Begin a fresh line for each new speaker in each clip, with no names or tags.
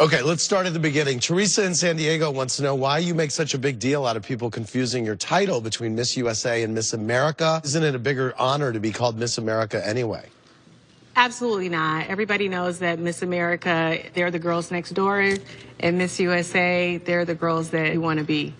Okay, let's start at the beginning. Teresa in San Diego wants to know why you make such a big deal out of people confusing your title between Miss USA and Miss America. Isn't it a bigger honor to be called Miss America anyway?
Absolutely not. Everybody knows that Miss America, they're the girls next door, and Miss USA, they're the girls that you want to be.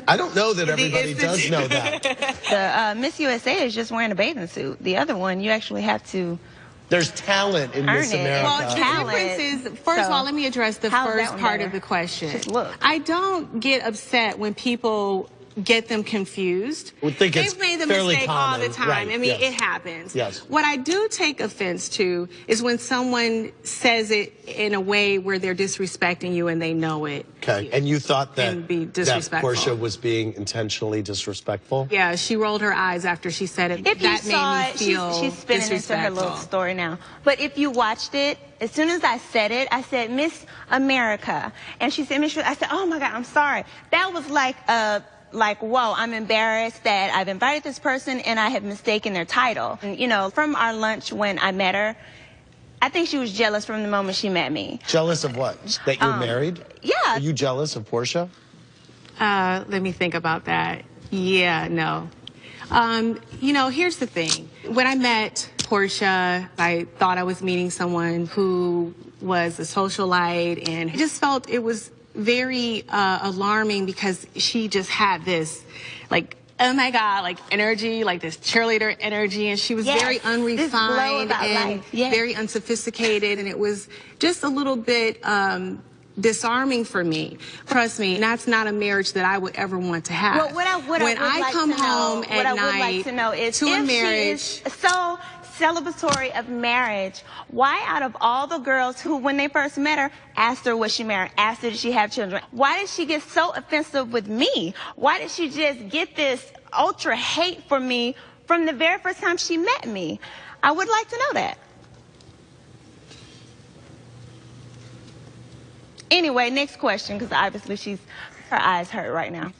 I don't know that everybody does know that.
The Miss USA is just wearing a bathing suit. The other one, you actually have to.
There's talent in Miss America.
Well, the difference is, first of all, let me address the first part of the question.
Just look.
I don't get upset when people get them confused.
They've
made the mistake all the time.
Right.
I mean, it happens.
Yes.
What I do take offense to is when someone says it in a way where they're disrespecting you and they know it.
Okay. And you thought that,
be disrespectful.
that Porsha was being intentionally disrespectful?
Yeah, she rolled her eyes after she said it.
If
that
you saw
made me
it,
feel
she's spinning into her little story now. But if you watched it, as soon as I said it, I said, Miss America. And she said, Miss, I said, oh my God, I'm sorry. That was like, whoa, I'm embarrassed that I've invited this person and I have mistaken their title. And, you know, from our lunch when I met her, I think she was jealous from the moment she met me.
Jealous of what? That you're married?
Yeah.
Are you jealous of Porsha?
Let me think about that. Yeah, no. You know, here's the thing. When I met Porsha, I thought I was meeting someone who was a socialite, and I just felt it was very alarming because she just had this, like, oh my God, like energy, like this cheerleader energy, and she was very unrefined and very unsophisticated, and it was just a little bit disarming for me. Trust me, that's not a marriage that I would ever want to have.
Well, when I come home at night to a marriage, she is so celebratory of marriage, why out of all the girls who, when they first met her, asked her was she married, asked her did she have children, why did she get so offensive with me? Why did she just get this ultra hate for me from the very first time she met me? I would like to know that. Anyway, next question, because obviously her eyes hurt right now.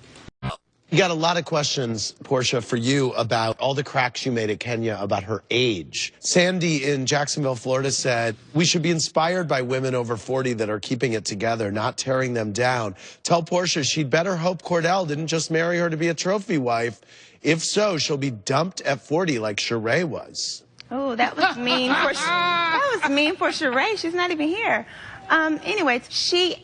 We got a lot of questions, Porsha, for you about all the cracks you made at Kenya about her age. Sandy in Jacksonville, Florida said, we should be inspired by women over 40 that are keeping it together, not tearing them down. Tell Porsha she'd better hope Cordell didn't just marry her to be a trophy wife. If so, she'll be dumped at 40 like Sheree was.
Oh, that was mean for Sheree. She's not even here. Anyway,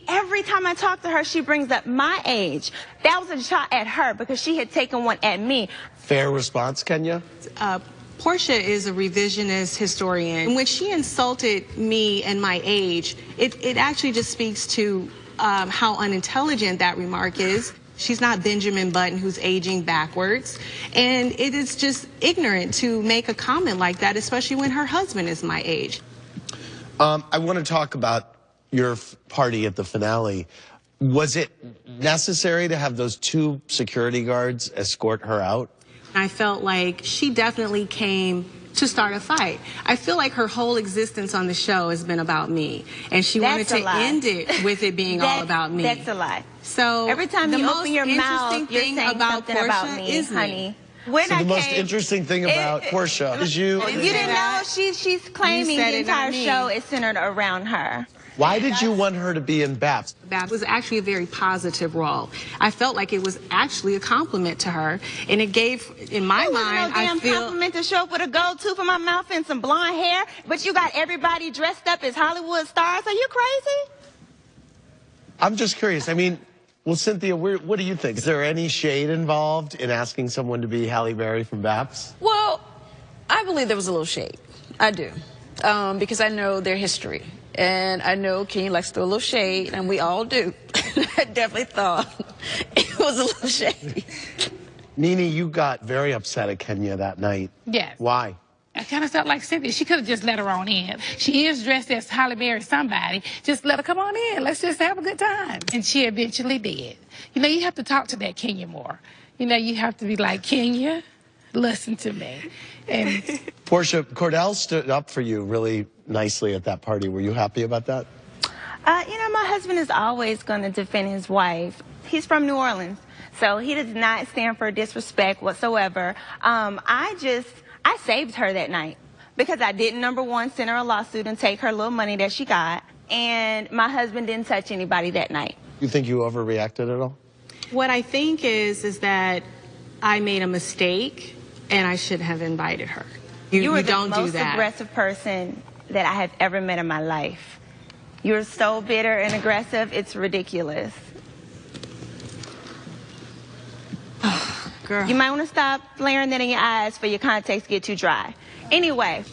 every time I talk to her, she brings up my age. That was a shot at her because she had taken one at me.
Fair response, Kenya?
Porsha is a revisionist historian. When she insulted me and my age, it actually just speaks to how unintelligent that remark is. She's not Benjamin Button, who's aging backwards. And it is just ignorant to make a comment like that, especially when her husband is my age.
I want to talk about your party at the finale. Was it necessary to have those 2 security guards escort her out?
I felt like she definitely came to start a fight. I feel like her whole existence on the show has been about me, and she wanted to end it with it being all about me.
That's a lie.
So
every time you open your mouth, you're saying something about me,
is
honey.
So the most interesting thing about Porsha is you
didn't know she's claiming the entire show is centered around her.
Why did you want her to be in BAPS?
BAPS was actually a very positive role. I felt like it was actually a compliment to her, and it gave, in my mind,
I feel... compliment to show up with a gold tooth in my mouth and some blonde hair, but you got everybody dressed up as Hollywood stars. Are you crazy?
I'm just curious. I mean, well, Cynthia, what do you think? Is there any shade involved in asking someone to be Halle Berry from BAPS?
Well, I believe there was a little shade. I do. Because I know their history. And I know Kenya likes to throw a little shade, and we all do. I definitely thought it was a little shady.
Nene, you got very upset at Kenya that night.
Yes.
Why?
I kind of felt like Cynthia. She could have just let her on in. She is dressed as Halle Berry somebody. Just let her come on in. Let's just have a good time. And she eventually did. You know, you have to talk to that Kenya more. You know, you have to be like, Kenya, listen to me. And
Porsha, Cordell stood up for you really nicely at that party. Were you happy about that?
You know, my husband is always going to defend his wife. He's from New Orleans, so he does not stand for disrespect whatsoever. I saved her that night because I didn't, number one, send her a lawsuit and take her little money that she got. and my husband didn't touch anybody that night.
You think you overreacted at all?
What I think is that I made a mistake and I should have invited her.
You are
don't
the
do
most
that.
aggressive person that I have ever met in my life. You're so bitter and aggressive, it's ridiculous.
Girl.
You might want to stop flaring that in your eyes for your contacts get too dry. Anyway.